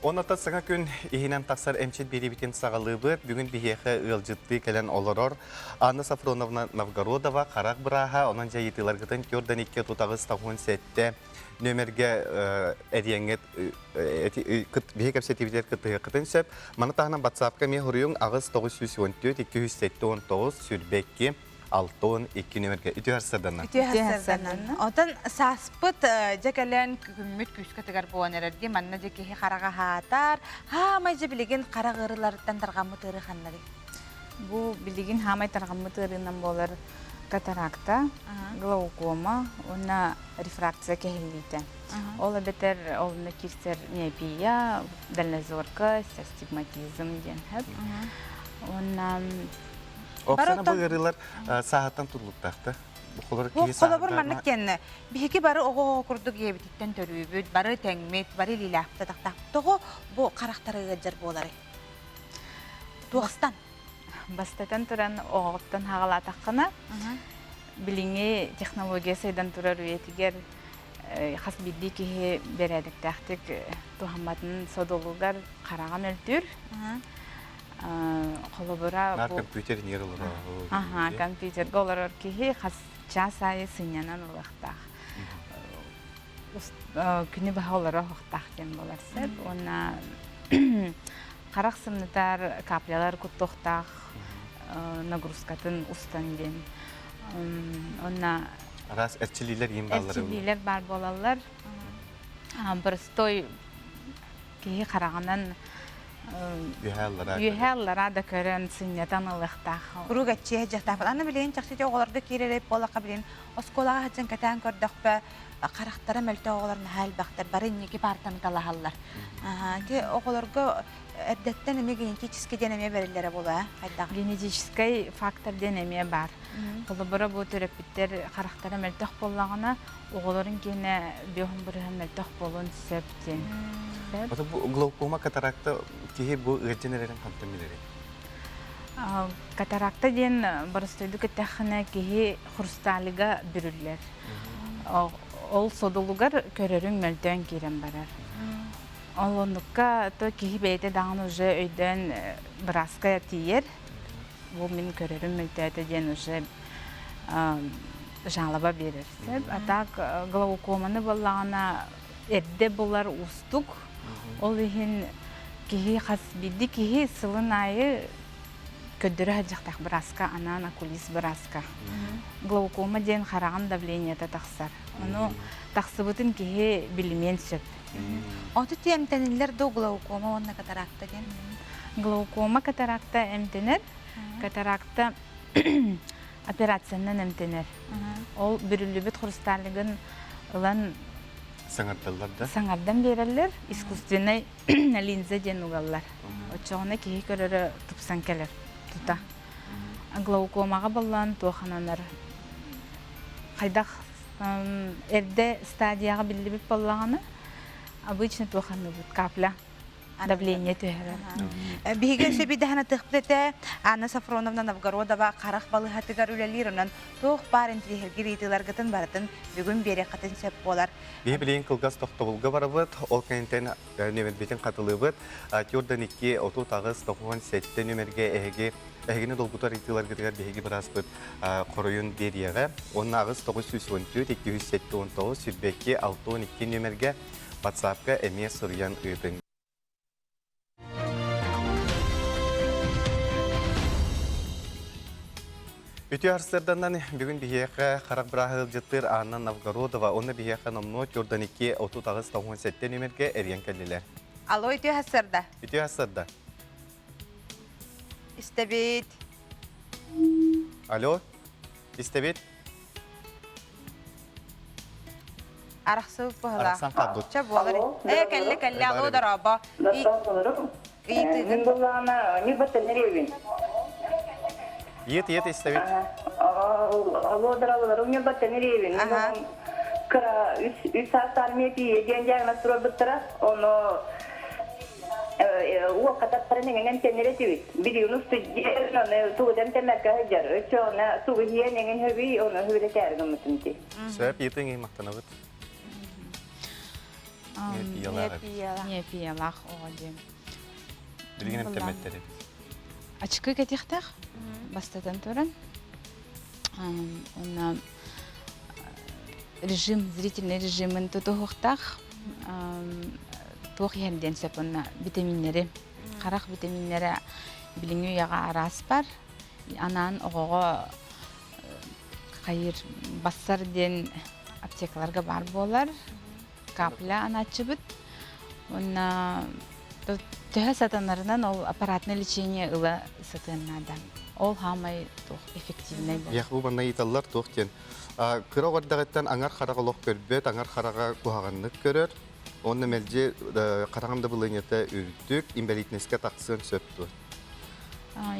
Onata sana gün ihinem taksar emçet biri bitin sağalıbı bugün bihehe ılcıtlı gelen olurur. Anna Safronovna Novgorodova Karak Braha onun jayıtılar gıtın körden iki tutağız tahun sette nömerge eriyenget bihe kapsetiviler kıtığı kıtın söp mana tahana WhatsApp'ka mi huruyun ağız 914 279 sürbekki Altın iki nömerge ütü harsadanlar. Ütü harsadanlar. Odan saspıt jekelen kümmüt küs kategar boğanerer diye manna jekehi karaga hatar. Ha mayca bilegen kara gırılardan targamı tırı xanları. Bu bilgin hamay targamı tırından bolar katarakta, glaukoma, ona refraksiya kehillite. Ola beter olna kirser miopia, dalnazorka, stigmatizm diyen hep. Ona Oksana bu gırılar saattan tutuluktaktı. Bu kolabor manlık kenne. Biheki barı oğu kurduk yebititten törübüd, barı tengmet, barı lilahta taktak. Toğu bu karakterı gıcır boları. Tuğastan. Бастатан туран оғыттан хағала таққына, біліңе технология сайдан турар өйетігер қас бидді кеге бередік тәқтік тухаматын содолугар қараған өлтір. Қолыбыра... Нар компьютер нер олар? Аха, компьютер олар кеге қас час айы сынянан олықтақ. Күні баға олар оқтақ ден болар сәп. Оны қарақ сымнытар каплялар күттоқтақ, нагрузкатын устан ден. Онна Арас әрчілілер ем балары? Әрчілілер бар болалар. Бірістой кейі қарағанан үйәллара да көрін сыннятан ұлықтақ. Құруг әтче жақтақ. Аны білейін чақсыте оғыларды керереп болақа білейін. Осколаға хәтсін кәтән көрдіқ бі қарақтара мәлті оғыларын әл бақтар. Барын неге бартан қалағалар. Оғыларға әддеттен әмеген генетический денеме берілері бола? Генетический фактор денеме бар. Қолы бұра бұл төрепіттер қарақтара мәлтіқ болағына оғыларын кені беғын бұрыған мәлтіқ болуын сөптен. Bu glaukoma katarakta kihi bu regenereren kantamilere? Katarakta den barıstıydı kıtağına kihi xurstaliga bürüller. Ol sodolugar körörün möltön kiren barar. Olonlukka to kihi beyte dağın uca öyden braska tiyer. Bu min körörün möltöte den uca janlaba verir. Atak glaukomanı balağına edde bular ustuk. Ol ihin kihi xas biddi kihi sılın ayı köddürü hacıqtaq braska, anana kulis braska. Glaukoma den xarağın davleniyata taqsar. Onu taqsıbıtın kihi bilimen söp. Otu temteniller do glaukoma onna katarakta den? Glaukoma katarakta emtenir. Katarakta operatsiyandan emtenir. Ol bürülübüt xurustarligin ılan Sangardan verirler, iskustenay linze den ugallar. Oçağına kihi körörü tupsan keler, tuta. Glaukomağa ballan tuğananar. Qaydaq erde stadiyağa bilibip ballağını, обычно tuğanı bu kapla. Давление төгәрәр. Бигәсе бидәһәне төхбете Анна Сафроновна Новгородова карак балыга тигәр үләләреннән тух барын тигәр гитиләр гытын барын бүген бере катын сәп болар. Бие белән кылгас тохтабылга барабыт, ол кентен нөмер битен катылыбыт, Jordan 2 30 тагыз 97 нөмерге әгене долгутар итиләр гитиләр беге бераз бит корыйын бериягә, onun агыз 914 279 sürbekki 62 нөмерге WhatsApp'ка әмия сұрыян ыйтын. Ütü arslardan bugün biheqa Qarak Brahil jıttır Anna Novgorodova, onu biheqa nomno Jordan 2 30 tağız 97 nömerge eriyen kelliler. Alo, ütü hasırda. Ütü hasırda. İstebit. Alo, istebit. Araqsı buhala. Araqsan qabdut. Çab bolar. Kelle alo daraba. Min bulana ni bataneri Yet istebit. Alo daralar ni bataneri evin. Kara 3 saat armiyeti gencer nasıl bıtıra onu o kadar paranın ngân tenere tivi. Biliyorsunuz tüccar tuğdan temerke hacer. Çoğuna tuğhiye ngân hevi onu hüvere kârgı mısın ki. Sebep yetin iyi mahtanavut. Не пиялах оғадем. Билген эмтеметтери. Очкы кетихтах, бастатан туран. Онна режим, зрительный режимын тутухтах, тух ерден сөп онна витаминнери, қарақ витаминнери билиңүү яға арас бар. Анан оғоға қайыр бассар ден аптекаларға бар болар. Капля аначыбыт. Онна төһө сатанарынан ол аппаратный лечение ыла сатыннада. Ол хамай тух эффективный бол. Яхбу бана италлар тохтен. Кыра гордагыттан аңар харага лох көрбөт, аңар харага куаганнык көрөр. Онны мелже караганда булынята үрдүк, инвалиднеске таксын сөптү.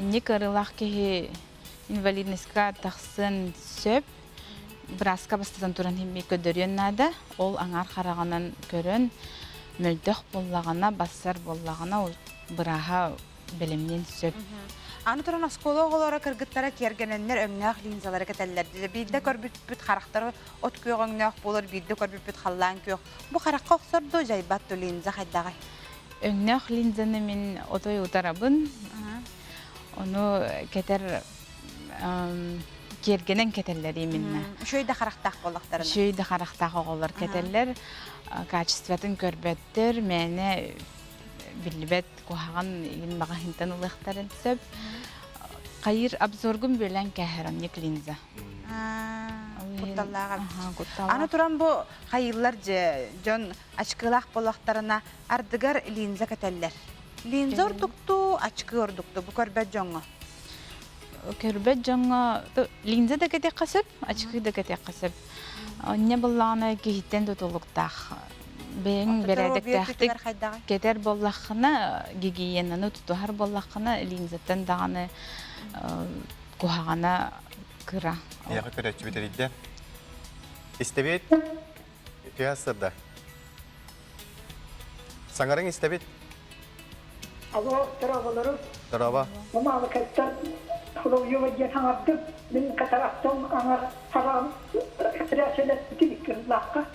Не кырылах ки инвалиднеске таксын сөп. Браска бастан туран химми көдөрөн нада. Ол аңар хараганан көрөн мөлдөх боллагана, бассар боллагана ол быраха белемнен сөп. Аны туран оскологолора кыргыттара кергененнер өңнөх линзалары кетеллерди. Бирде көрбүт характары от күйөгөңнөх болор, бирде көрбүт халлаан күйөк. Бу харакка оксорду жайбатту линза хайдагай. Өңнөх линзаны мен отой утарабын. Ону кетер кергенен кетеллери минна. Шөйдө характак болактарына. Шөйдө характак оголор кетеллер, качестватын көрбөттөр, мени билбет кухаган ин багахинтан улыктарын сөп. Кайыр обзоргун бөлөн кахаранник линза. Кутталлага. Аны туран бу хайыллар же жон ачкылак болактарына ардыгар линза кетеллер. Линза ордукту, ачкы ордукту. Бу көрбөт жоңго. Көрбөт жоңго линза да кете касып, ачкы да кете касып. Не булланы кихиттен тутулуктах. Бен бередектехтик кетер боллахына гигиенаны тутухар боллахына линзаттан даганы кухагана кыра. Яга көрөчү битеридде. Истебет. Пиасырда. Саңарың истебет. Alo, tarafları. Тарава. Ama vakitten Хлоюва geçenlerdi. Benim kataraktan ana haram ekstrasiyonel bitik lakka.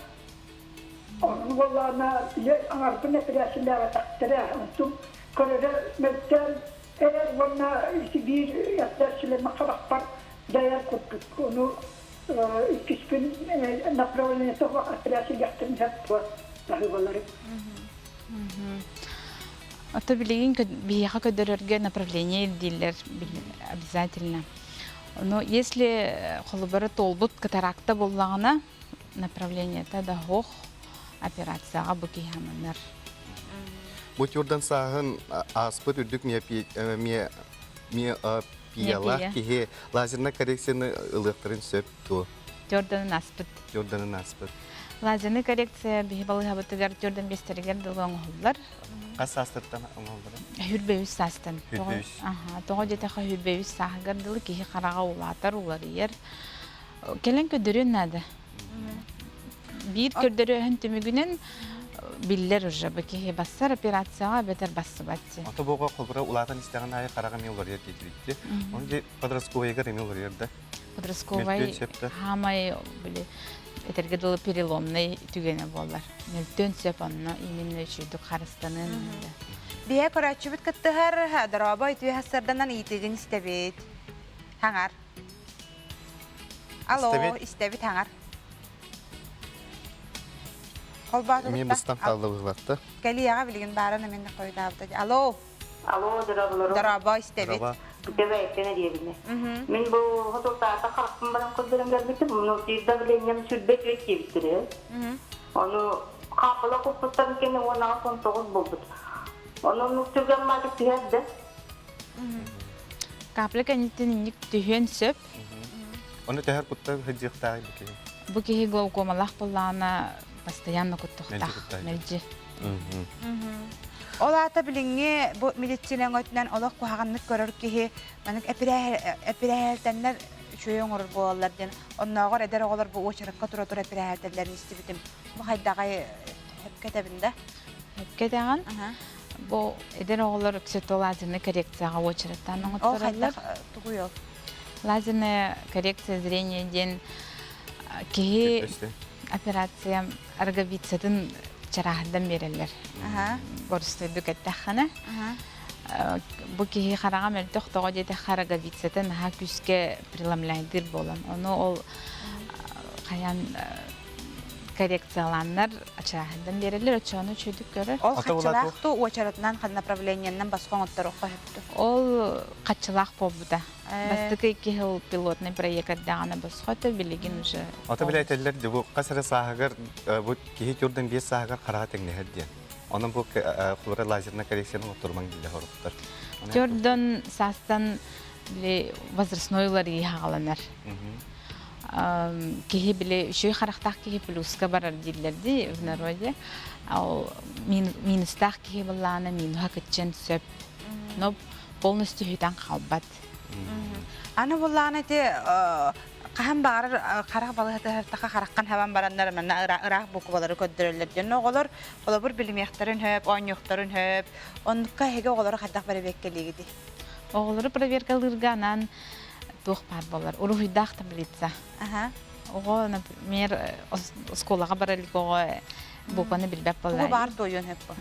Onun vallahi ana bir ekstrasiyonel takdire antum. Körede mesela eğer bana bir ekstrasiyonel makarak var değer kuttuk. Onu ikisinin направление того ekstrasiyonel yaptığını var. Rahıvaları. Это билигин бияха көдөрөргө направление дилер обязательно. Но если холбары толбут катаракта боллагана направление да хох операцияга буки хаманар. Бу түрдөн сагын аспыт үрдүк ми пияла ки лазерный коррекцияны ылыктырын сөптү. Жордан аспыт. Жорданын аспыт. Лазерный коррекция бихибалы хабытыгар жордан бестеригер дылган холлар. Касастыртан оңолдура. Хүрбөйүс састан. Хүрбөйүс. Тога жетеха хүрбөйүс сагырдылы ки карага улатар уларыер. Келен көдөрөн нада. Бир көдөрөн түмүгүнөн биллер уже баки бассар операцияга бетер басыбатты. Ото бого колбура улатан истеген ай карага мелор ер кетирди. Онде подростковыйга мелор ерде. Подростковый хамай биле этерге долы переломный түгене болар. Нөлтөн сөп анна именно чүйдүк харыстанын. Бие көрөчүбүт кыттыгар дараба итү хасарданан итеген истебет. Хаңар. Алло, истебет хаңар. Колбаты. Мен быстан калдыбылатты. Калияга билген барын мен койдабыт. Алло. Alo, darabalar. Дараба истебет. Gütebeytene diyebilme. Men bu hatollarda kalktım bana kızlarım gelmekte bunu sizde bileyim sürbet ve kibitleri. Onu kapıla koputtan kendine ona son toğuz bulduk. Onu nükturgan madık tüyerdi. Kaplı kanitten inik tühön söp. Onu tehar kutta hıcıqtağın buki. Bu ki glaukomalak bullana постоянно kuttуқтақ. Мелжи. Олата билинге бу медицина өтүнөн олох кухаганнык көрөр ки меник эпирахелтеннер шөйөң орор болалар ден онногор эдер оголор бу очаракка тура эпирахелтенлерин истибитим бу хайдагай хепкетебинде Хепкетеган бу эдер оголор лазерный коррекцияга очарактан оңоттуралар. Тугуйол. Лазерная коррекция зрения ден ки операция арговицатын чарахдан берелер. Аха. Борстойду кеттахана. Аха. Бу кихи харага мөлтөх тога дете харага витсетен ха күске приламлайдыр болан. Оны ол каян коррекцияланнар чарахдан берелер, очону чөйдүк көрөр. Ол Ата улату. хачылақты очаратынан қан направленияннан басқан оттар оққа хөпту. Ол качылах побуда. Э. Бастыкы 2 жыл пилотный проект дагана басхота билигин уже. Ата билетеллер бу касыры сахагар бу кихи түрден бес сахагар карага теңнехер дия. Onun bu kulura lazerine korreksiyonu oturman gibi horuklar. Жордан састан биле возрастнойлар ягаланар. Кихи биле шөй характак кихи плюска барар дилерди в народе. Ал минустак кихи баллана минуха кетчен сөп. Но полностью хитан калбат. Аны болланы те қаһан бағар қарақ балығытыға қараққан хабан барандар манна ырақ бұқы балары көддірілер. Жөні оғылар бір білімектарын хөп, ойнықтарын хөп, оныққа хеге оғылары қадақ бәрі беккелегеді. Оғылары проверкалырганан тух бар болар. Урухидах таблица. Ого, например, сколаға баралик ого букваны билбек болар. Бұғы бар тойын хөп бұл.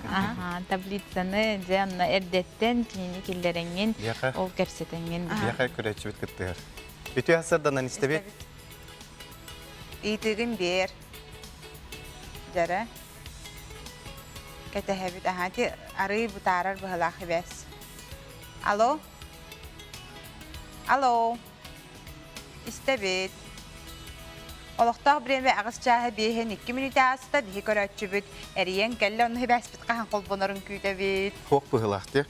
Таблицаны жанна эрдеттен клиникиллеренген ол кепсетенген. Яқай көрәтші бит кіттігер. Бүті асырданан істебет? Итігін бер. Жары. Кәтәхәбет. Те ары бұтарар бұғылақы бәс. Алло? Алло? İstebet. Олықтақ біреме ағыз чағы бейхен 2 минут астыда бейхе көрәтші бүт. Әріен кәлі оны бәс біт қаған қол бұнырын күйді бет. Хоқ бұғылақты.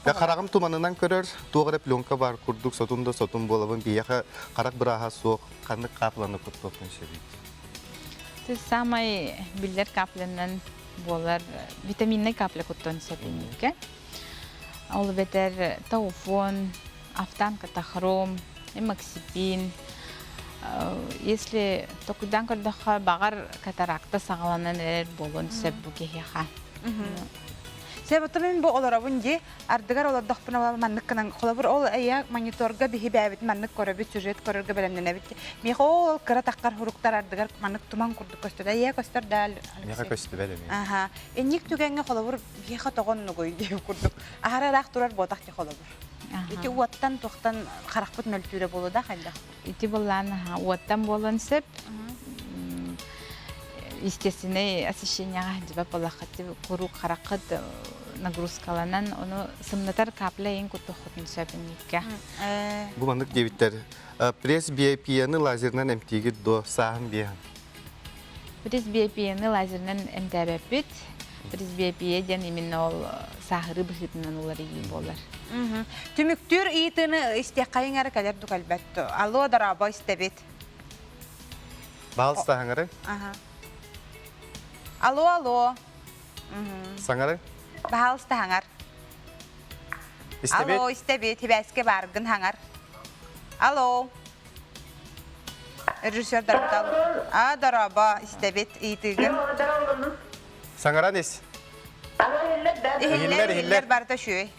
Қарағым туманынан көрір, туғыры пленка бар, күрдік сотумда сотум болабын, бейхе қарақ бұраға соқ, қандық қапыланы күттоқтың шебет. Самай биллер капленнен болар витаминный капля күттон сәпенеке. Ол бетер тауфон, автанка тахром, эмоксипин. Если токудан көрдіға бағар катаракта сағаланан әрер болуын сөп бүкеха. Себептен бұл оларабын де ардығар олардық бұна олар маннық қынан қолабыр ол әйяқ мониторға бейі бәбіт маннық көрібіт, сюжет көріргі бәлемден әбіт. Меға ол қыра таққар ғұрықтар ардығар маннық тұман күрді көстеді. Әйяқ көстер дәл. Меға көсті бәлеме. Әнек түгенге қолабыр бейіға тоғын нүгой дейі күрдік. Ағарарақ тұрар бодақ де қолабыр. Ити уаттан тоқтан қарақпыт нөлтүрі болу да қайда? Ити болан уаттан болын сөп. Естественно, освещенияға дебап олаққаты көру қараққыт нагрузкаланан, оны сымнатар капля ең күтті құтын сөпінекке. Бұл мандық дебіттер. Пресс биопияны лазернан әмтегі до сағын бейін. Пресс биопияны лазернан әмтәбәп бет. Пресс биопия ден именно ол сағыры бұхытынан олар ей болар. Түміктер иетіні істеқайын әрі кәлер дүк әлбәтті. Алло, дараба істебет. Бағыл сағыңыры? Алло, алло. Саңыры? Бағыл стағыңар. Істебет? Алло, істебет. Хебәске барғын хаңар. Алло. Режиссер дарабтал. Дараба істебет иетігін. Саңыра нес? Ихиллер барда шөй.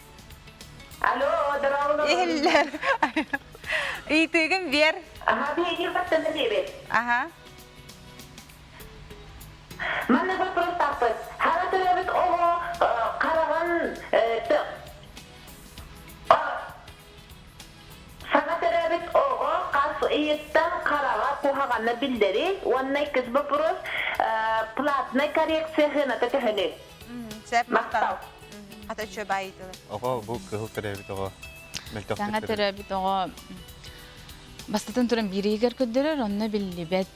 Алло, дарабтал. Ихиллер. Иетігін бер. Бейгер баттанды дейбет. Манна вопрос таппыз. Хара төрөбіт оғы қараған саңа төрөбіт оғы қас иеттен қараға қоғағаны білдері. Оннай кіз вопрос платный коррекция ғына тәтіхінек. Сәп мақтау. Ата шөп айытылы. Оға бұл күхіл төрәбіт оға. Саңа төрөбіт оғы бастатын туран биригер көддөрөр, онно биллибет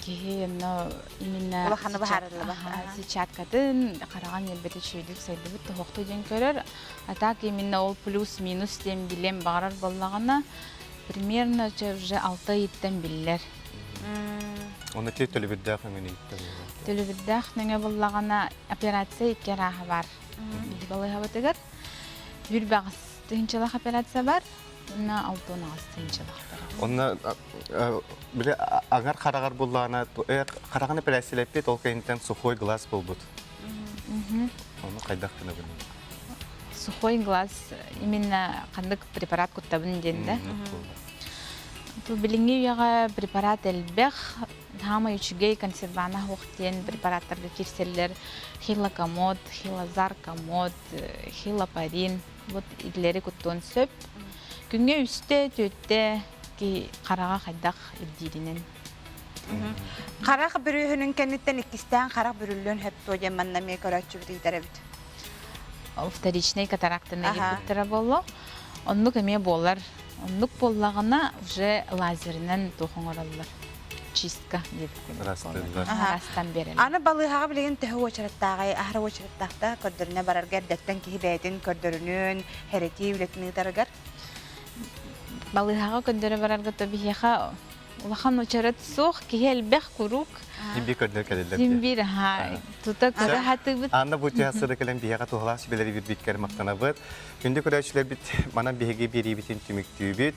кихи онно именно Улаханы бахарылы ба. сетчаткатын караган елбете чөйдүк сайдыбыт тохту жен көрөр. Атак именно ол плюс-минус тем билем барар боллагана примерно уже 6 айттан биллер. Оны тей төлөбүддәк мен иттем. Төлөбүддәк неңе боллагана операция иккераха бар. Били балай хабатыгар. Бир багыс тынчылык операция бар. Онна 6 тынчылык. Онна биле аңар қарағар боллағына қарағаны пәрәселеппет ол кәйінтен сухой глаз болбут. Оны қайдақ күні білмейді. Сухой глаз именно қандық препарат күттабын денді. Ту біліңе уяға препарат әлбәқ хама үчүгей консервана хуқтен препараттарға кирселлер хилокомод, хилозаркомод, хилопарин, вот идлери куттон сөп. Күнге үсте төтте ки қараға қайдақ ирдиринен. Қарақ бүрүһүнүн кенниттен иккистен қарақ бүрүллөн хөп тоҗа маннаме көрөчү битәрбит. Вторичный катарактына кирбиттера болло. Оннук эме болар. Оннук боллагына уже лазеринен тухоңораллар. Чистка деп. Растан берелер. Аны балыгага билген төһө очраттагы, ахра очраттакта көрдөрүнө барарга дәттен кихибетин көрдөрүнүн херети билетини таргар. Балыгага көндөрө барарга табиха улахан очарат сох кихел бех курук. Тимби көрдөр келелер. Тимбир ха. Тута көрө хатыбыт. Анна бу тясыры келен бияга тухлаш билери бит биткер мактанабыт. Күндө көрөчлөр бит манан биһиги бери битин түмүктүү бит.